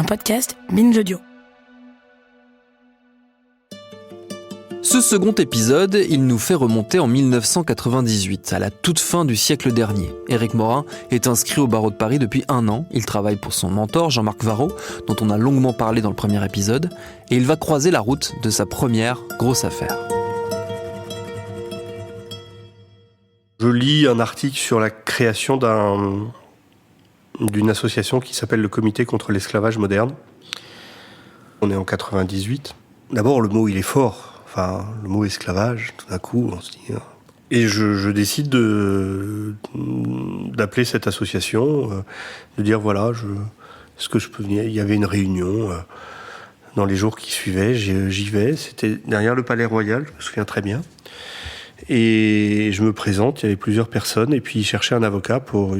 un podcast Binge Audio. Ce second épisode, il nous fait remonter en 1998, à la toute fin du siècle dernier. Éric Morin est inscrit au barreau de Paris depuis 1 an. Il travaille pour son mentor, Jean-Marc Varro, dont on a longuement parlé dans le premier épisode, et il va croiser la route de sa première grosse affaire. Je lis un article sur la création d'une association qui s'appelle le Comité contre l'esclavage moderne. On est en 98. D'abord, le mot, il est fort. Enfin, le mot esclavage, tout d'un coup, on se dit... Et je décide d'appeler cette association, de dire, voilà, est-ce que je peux venir ? Il y avait une réunion dans les jours qui suivaient, j'y vais. C'était derrière le Palais Royal, je me souviens très bien. Et je me présente, il y avait plusieurs personnes, et puis ils cherchaient un avocat pour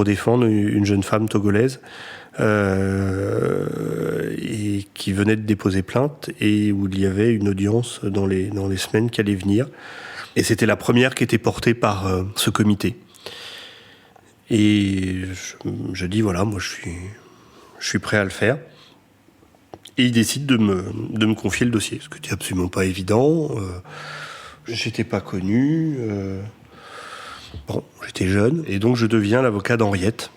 défendre une jeune femme togolaise et qui venait de déposer plainte et où il y avait une audience dans les semaines qui allaient venir. Et c'était la première qui était portée par ce comité. Et je dis, voilà, moi je suis prêt à le faire. Et ils décident de me confier le dossier, ce qui n'était absolument pas évident. J'étais pas connu. J'étais jeune. Et donc je deviens l'avocat d'Henriette.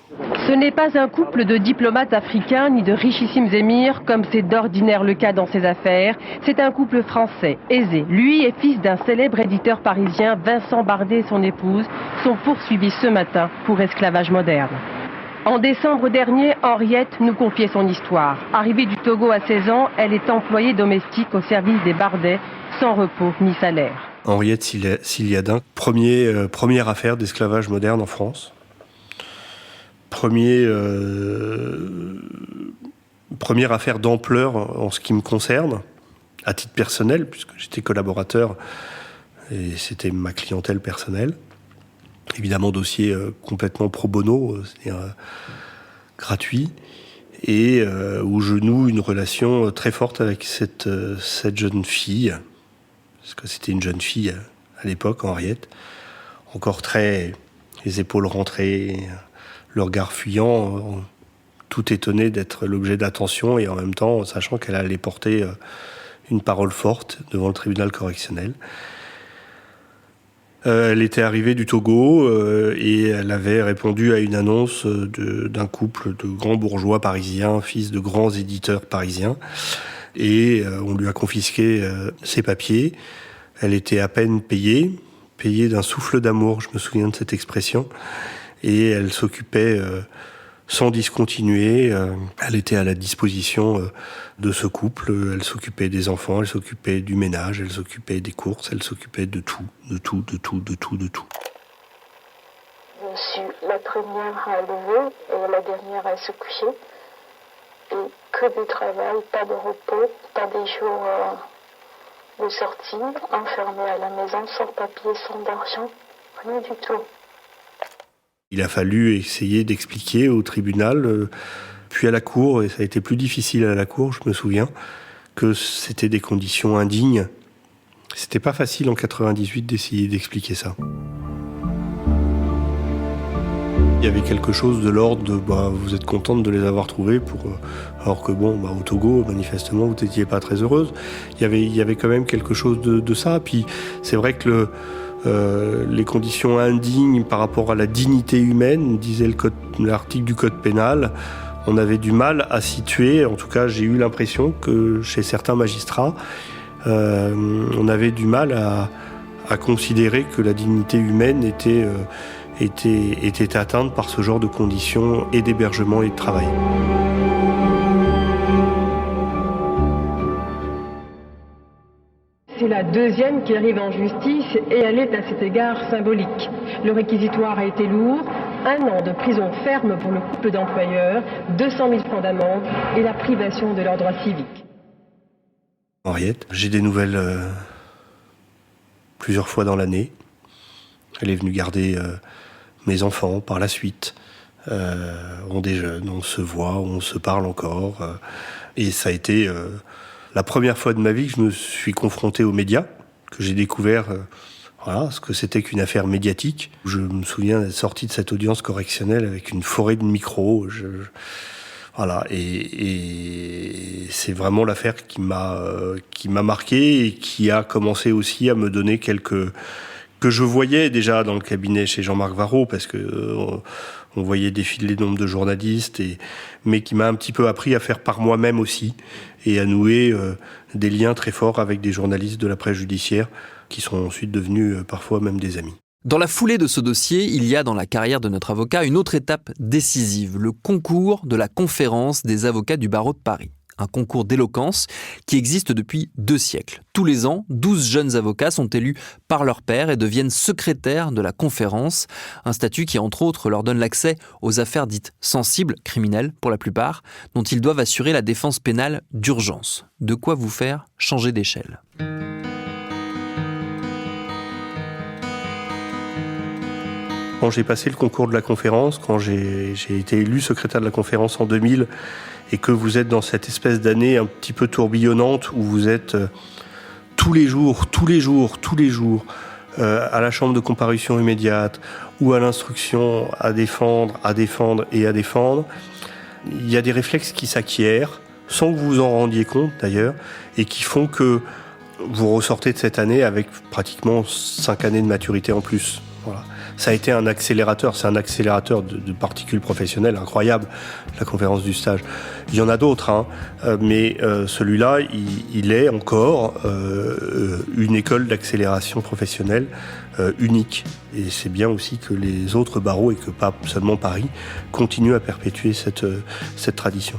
Ce n'est pas un couple de diplomates africains ni de richissimes émirs, comme c'est d'ordinaire le cas dans ces affaires. C'est un couple français, aisé. Lui est fils d'un célèbre éditeur parisien, Vincent Bardet et son épouse sont poursuivis ce matin pour esclavage moderne. En décembre dernier, Henriette nous confiait son histoire. Arrivée du Togo à 16 ans, elle est employée domestique au service des Bardet, sans repos ni salaire. Henriette Siliadin, première affaire d'esclavage moderne en France. Première affaire d'ampleur en ce qui me concerne, à titre personnel, puisque j'étais collaborateur et c'était ma clientèle personnelle. Évidemment, dossier complètement pro bono, c'est-à-dire gratuit, et où je noue une relation très forte avec cette jeune fille, parce que c'était une jeune fille à l'époque, Henriette, encore les épaules rentrées, le regard fuyant, tout étonné d'être l'objet d'attention et en même temps sachant qu'elle allait porter une parole forte devant le tribunal correctionnel. Elle était arrivée du Togo et elle avait répondu à une annonce d'un couple de grands bourgeois parisiens, fils de grands éditeurs parisiens. Et on lui a confisqué ses papiers. Elle était à peine payée d'un souffle d'amour, je me souviens de cette expression. Et elle s'occupait sans discontinuer. Elle était à la disposition de ce couple. Elle s'occupait des enfants, elle s'occupait du ménage, elle s'occupait des courses, elle s'occupait de tout. Je suis la première à lever et la dernière à se coucher. Et que du travail, pas de repos, pas des jours de sortie, enfermée à la maison, sans papier, sans argent, rien du tout. Il a fallu essayer d'expliquer au tribunal, puis à la cour, et ça a été plus difficile à la cour, je me souviens, que c'était des conditions indignes. C'était pas facile en 98 d'essayer d'expliquer ça. Il y avait quelque chose de l'ordre de vous êtes contente de les avoir trouvés alors que au Togo, manifestement, vous n'étiez pas très heureuse. Il y avait quand même quelque chose de ça. Puis c'est vrai que les conditions indignes par rapport à la dignité humaine, disait l'article du Code pénal, on avait du mal à situer, en tout cas j'ai eu l'impression que chez certains magistrats, on avait du mal à considérer que la dignité humaine était atteinte par ce genre de conditions et d'hébergement et de travail. C'est la deuxième qui arrive en justice et elle est à cet égard symbolique. Le réquisitoire a été lourd, 1 an de prison ferme pour le couple d'employeurs, 200 000 francs d'amende et la privation de leurs droits civiques. Henriette, j'ai des nouvelles plusieurs fois dans l'année. Elle est venue garder mes enfants par la suite. On déjeune, on se voit, on se parle encore. Et ça a été la première fois de ma vie que je me suis confronté aux médias, que j'ai découvert ce que c'était qu'une affaire médiatique. Je me souviens d'être sorti de cette audience correctionnelle avec une forêt de micros. Voilà, et c'est vraiment l'affaire qui m'a marqué et qui a commencé aussi à me donner quelques... que je voyais déjà dans le cabinet chez Jean-Marc Varraud, parce que on voyait défiler le nombre de journalistes, mais qui m'a un petit peu appris à faire par moi-même aussi, et à nouer des liens très forts avec des journalistes de la presse judiciaire, qui sont ensuite devenus parfois même des amis. Dans la foulée de ce dossier, il y a dans la carrière de notre avocat une autre étape décisive, le concours de la conférence des avocats du barreau de Paris. Un concours d'éloquence qui existe depuis 2 siècles. Tous les ans, 12 jeunes avocats sont élus par leur pairs et deviennent secrétaires de la conférence, un statut qui, entre autres, leur donne l'accès aux affaires dites sensibles, criminelles pour la plupart, dont ils doivent assurer la défense pénale d'urgence. De quoi vous faire changer d'échelle. Quand j'ai passé le concours de la conférence, quand j'ai été élu secrétaire de la conférence en 2000, et que vous êtes dans cette espèce d'année un petit peu tourbillonnante où vous êtes tous les jours, à la chambre de comparution immédiate ou à l'instruction à défendre, il y a des réflexes qui s'acquièrent, sans que vous vous en rendiez compte d'ailleurs, et qui font que vous ressortez de cette année avec pratiquement 5 années de maturité en plus. Voilà. Ça a été un accélérateur, c'est un accélérateur de particules professionnelles incroyable, la conférence du stage. Il y en a d'autres, mais celui-là, il est encore une école d'accélération professionnelle unique. Et c'est bien aussi que les autres barreaux, et que pas seulement Paris, continuent à perpétuer cette tradition.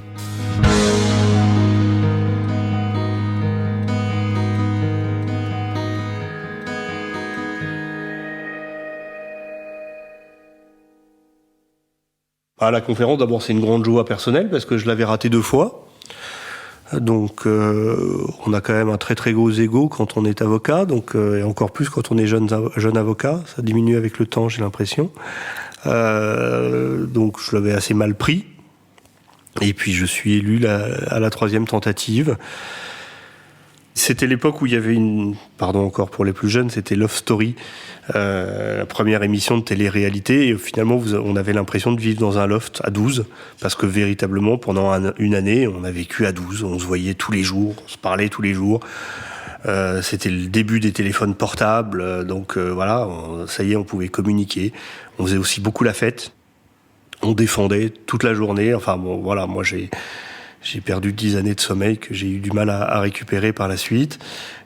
À la conférence, d'abord, c'est une grande joie personnelle parce que je l'avais raté 2 fois. Donc, on a quand même un très très gros ego quand on est avocat, donc et encore plus quand on est jeune avocat. Ça diminue avec le temps, j'ai l'impression. Donc, je l'avais assez mal pris. Et puis, je suis élu à la 3e tentative. C'était l'époque où il y avait pardon encore pour les plus jeunes, c'était Love Story, la première émission de télé-réalité. Et finalement, on avait l'impression de vivre dans un loft à 12, parce que véritablement, pendant une année, on a vécu à 12. On se voyait tous les jours, on se parlait tous les jours. C'était le début des téléphones portables, donc voilà, ça y est, on pouvait communiquer. On faisait aussi beaucoup la fête. On défendait toute la journée. Enfin bon, voilà, moi j'ai perdu 10 années de sommeil que j'ai eu du mal à récupérer par la suite.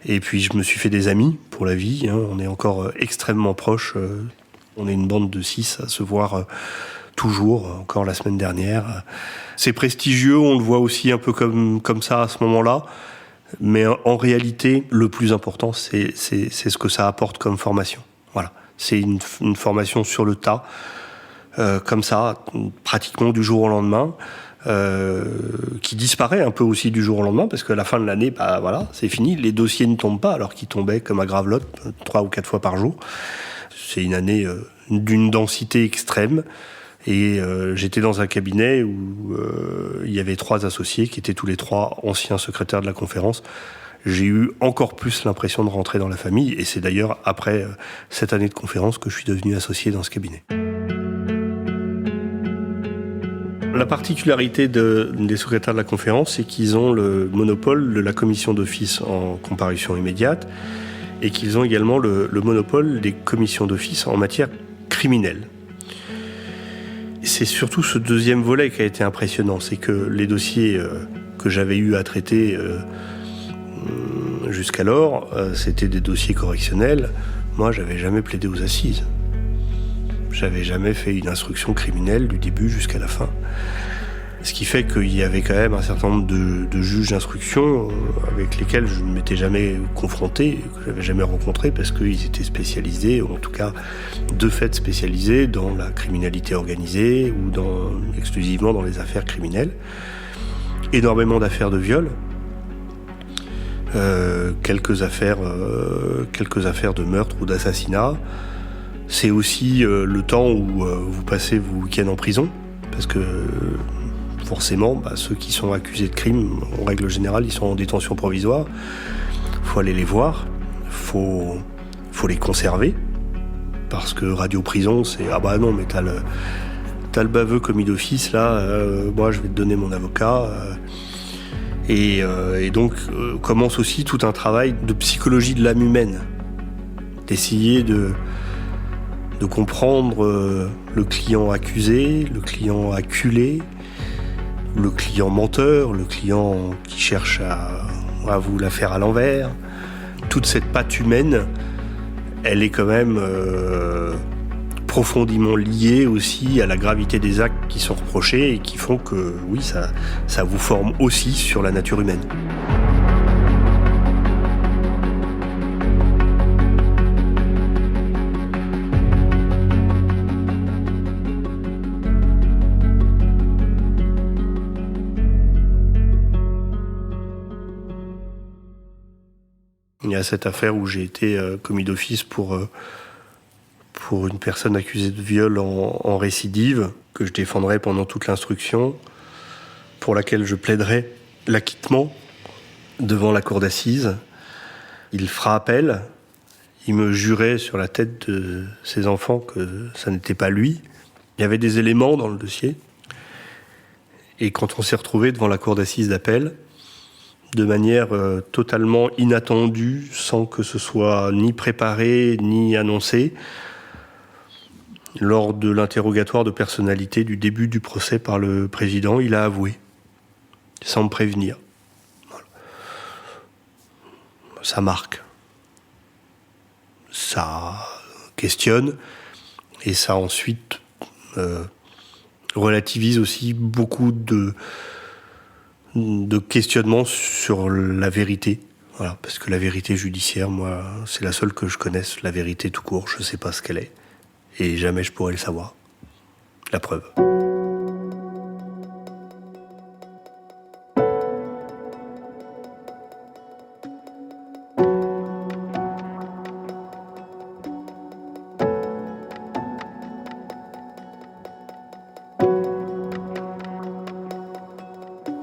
Et puis je me suis fait des amis pour la vie. On est encore extrêmement proches. On est une bande de 6 à se voir toujours, encore la semaine dernière. C'est prestigieux, on le voit aussi un peu comme ça à ce moment-là. Mais en réalité, le plus important, c'est ce que ça apporte comme formation. Voilà. C'est une formation sur le tas, comme ça, pratiquement du jour au lendemain. Qui disparaît un peu aussi du jour au lendemain, parce qu'à la fin de l'année, voilà, c'est fini. Les dossiers ne tombent pas, alors qu'ils tombaient comme à Gravelotte 3 ou 4 fois par jour. C'est une année d'une densité extrême. Et j'étais dans un cabinet où il y avait 3 associés qui étaient tous les 3 anciens secrétaires de la conférence. J'ai eu encore plus l'impression de rentrer dans la famille. Et c'est d'ailleurs après cette année de conférence que je suis devenu associé dans ce cabinet. La particularité des secrétaires de la conférence, c'est qu'ils ont le monopole de la commission d'office en comparution immédiate et qu'ils ont également le monopole des commissions d'office en matière criminelle. C'est surtout ce deuxième volet qui a été impressionnant, c'est que les dossiers que j'avais eu à traiter jusqu'alors, c'était des dossiers correctionnels. Moi, j'avais jamais plaidé aux assises. J'avais jamais fait une instruction criminelle du début jusqu'à la fin. Ce qui fait qu'il y avait quand même un certain nombre de juges d'instruction avec lesquels je ne m'étais jamais confronté, que je n'avais jamais rencontré, parce qu'ils étaient spécialisés, ou en tout cas de fait spécialisés dans la criminalité organisée ou exclusivement dans les affaires criminelles. Énormément d'affaires de viol, quelques affaires de meurtre ou d'assassinat. C'est aussi le temps où vous passez vos week-ends en prison, parce que forcément, ceux qui sont accusés de crime, en règle générale, ils sont en détention provisoire. Il faut aller les voir, faut les conserver, parce que radio-prison, c'est « Ah bah non, mais t'as le baveux commis d'office, là, moi je vais te donner mon avocat. Et donc commence aussi tout un travail de psychologie de l'âme humaine, d'essayer de comprendre le client accusé, le client acculé, le client menteur, le client qui cherche à vous la faire à l'envers. Toute cette patte humaine, elle est quand même profondément liée aussi à la gravité des actes qui sont reprochés et qui font que, oui, ça vous forme aussi sur la nature humaine. Il y a cette affaire où j'ai été commis d'office pour une personne accusée de viol en récidive, que je défendrai pendant toute l'instruction, pour laquelle je plaiderai l'acquittement devant la cour d'assises. Il fera appel, il me jurait sur la tête de ses enfants que ça n'était pas lui. Il y avait des éléments dans le dossier. Et quand on s'est retrouvé devant la cour d'assises d'appel, de manière totalement inattendue, sans que ce soit ni préparé, ni annoncé, lors de l'interrogatoire de personnalité du début du procès par le président, il a avoué, sans me prévenir. Voilà. Ça marque. Ça questionne, et ça ensuite relativise aussi beaucoup de questionnements sur la vérité. Voilà, parce que la vérité judiciaire, moi, c'est la seule que je connaisse, la vérité tout court, je ne sais pas ce qu'elle est. Et jamais je pourrais le savoir. La preuve.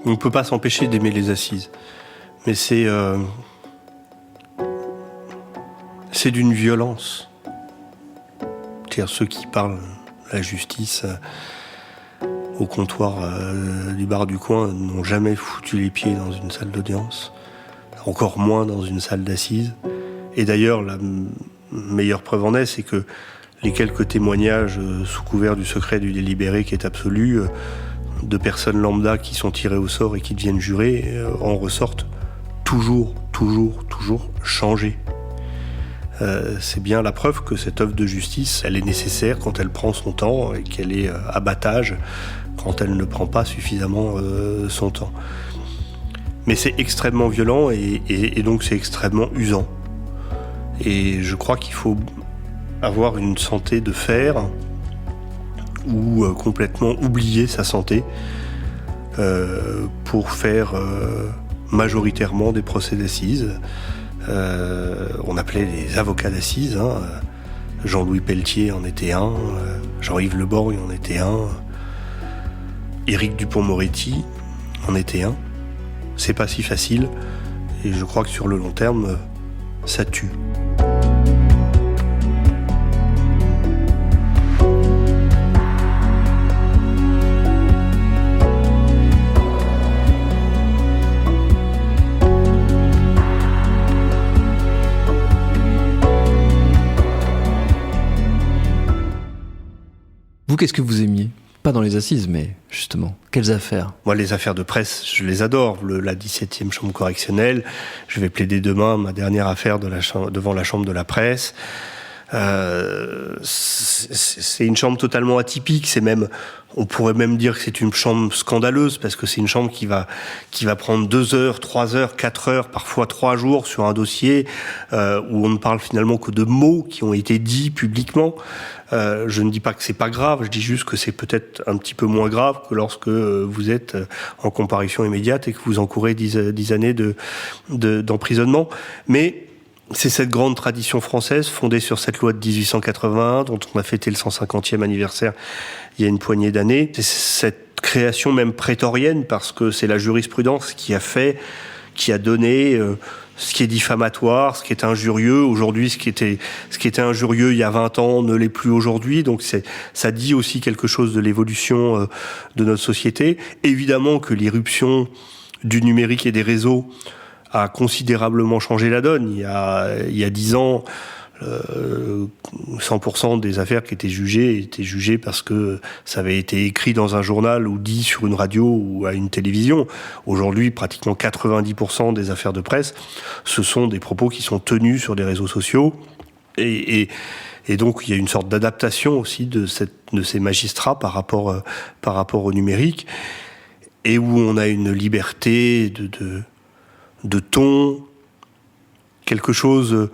On ne peut pas s'empêcher d'aimer les assises. Mais c'est d'une violence. C'est-à-dire ceux qui parlent de la justice au comptoir du bar du coin n'ont jamais foutu les pieds dans une salle d'audience, encore moins dans une salle d'assises. Et d'ailleurs, la meilleure preuve en est, c'est que les quelques témoignages sous couvert du secret du délibéré qui est absolu, de personnes lambda qui sont tirées au sort et qui deviennent jurés, en ressortent toujours changés. C'est bien la preuve que cette œuvre de justice, elle est nécessaire quand elle prend son temps et qu'elle est abattage quand elle ne prend pas suffisamment son temps. Mais c'est extrêmement violent et donc c'est extrêmement usant. Et je crois qu'il faut avoir une santé de fer ou complètement oublier sa santé pour faire majoritairement des procès d'assises. On appelait les avocats d'assises. Jean-Louis Pelletier en était un, Jean-Yves Le Borgne en était un, Éric Dupond-Moretti en était un. C'est pas si facile et je crois que sur le long terme, ça tue. Vous, qu'est-ce que vous aimiez ? Pas dans les assises, mais justement, quelles affaires ? Moi, les affaires de presse, je les adore. La 17e chambre correctionnelle, je vais plaider demain ma dernière affaire devant la chambre de la presse. C'est une chambre totalement atypique. On pourrait même dire que c'est une chambre scandaleuse, parce que c'est une chambre qui va prendre 2 heures, 3 heures, 4 heures, parfois 3 jours sur un dossier où on ne parle finalement que de mots qui ont été dits publiquement. Je ne dis pas que c'est pas grave, je dis juste que c'est peut-être un petit peu moins grave que lorsque vous êtes en comparution immédiate et que vous encourez 10 années d'emprisonnement. Mais c'est cette grande tradition française fondée sur cette loi de 1881 dont on a fêté le 150e anniversaire il y a une poignée d'années. C'est cette création même prétorienne, parce que c'est la jurisprudence qui qui a donné ce qui est diffamatoire, ce qui est injurieux. Aujourd'hui, ce qui était injurieux il y a 20 ans ne l'est plus aujourd'hui. Donc ça dit aussi quelque chose de l'évolution de notre société. Évidemment que l'irruption du numérique et des réseaux a considérablement changé la donne. Il y a 10 ans, 100% des affaires qui étaient jugées parce que ça avait été écrit dans un journal ou dit sur une radio ou à une télévision. Aujourd'hui, pratiquement 90% des affaires de presse, ce sont des propos qui sont tenus sur des réseaux sociaux. Et donc, il y a une sorte d'adaptation aussi de ces magistrats par rapport au numérique, et où on a une liberté de ton, quelque chose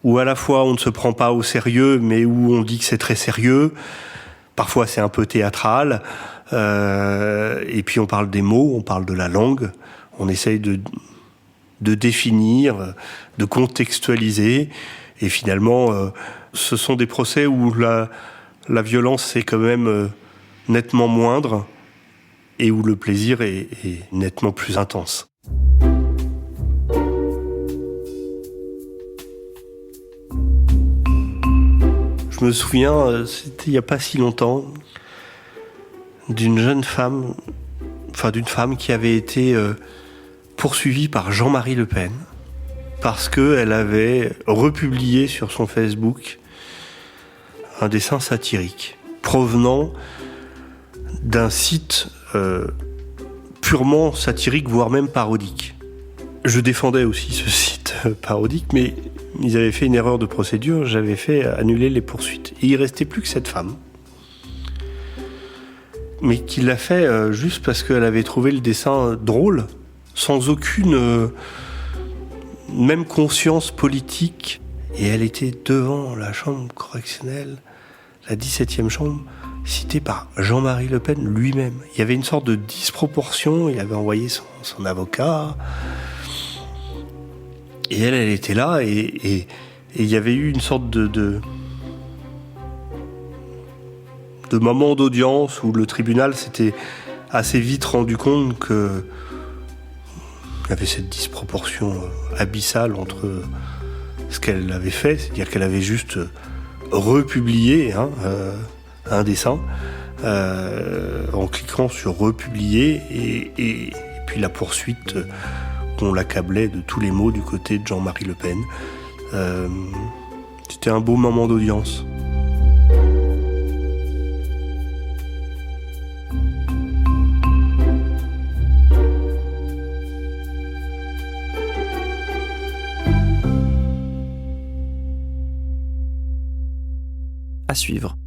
où à la fois on ne se prend pas au sérieux, mais où on dit que c'est très sérieux. Parfois c'est un peu théâtral. Et puis on parle des mots, on parle de la langue. On essaye de définir, de contextualiser. Et finalement, ce sont des procès où la violence est quand même nettement moindre et où le plaisir est nettement plus intense. Je me souviens, c'était il n'y a pas si longtemps, d'une femme qui avait été poursuivie par Jean-Marie Le Pen parce qu'elle avait republié sur son Facebook un dessin satirique provenant d'un site purement satirique, voire même parodique. Je défendais aussi ce site parodique, mais ils avaient fait une erreur de procédure, j'avais fait annuler les poursuites. Et il restait plus que cette femme, mais qui l'a fait juste parce qu'elle avait trouvé le dessin drôle, sans aucune même conscience politique. Et elle était devant la chambre correctionnelle, la 17e chambre, citée par Jean-Marie Le Pen lui-même. Il y avait une sorte de disproportion, il avait envoyé son avocat. Et elle était là, et il y avait eu une sorte de moment d'audience où le tribunal s'était assez vite rendu compte qu'il y avait cette disproportion abyssale entre ce qu'elle avait fait, c'est-à-dire qu'elle avait juste republié un dessin en cliquant sur republier, et puis la poursuite. On l'accablait de tous les maux du côté de Jean-Marie Le Pen. C'était un beau moment d'audience. À suivre.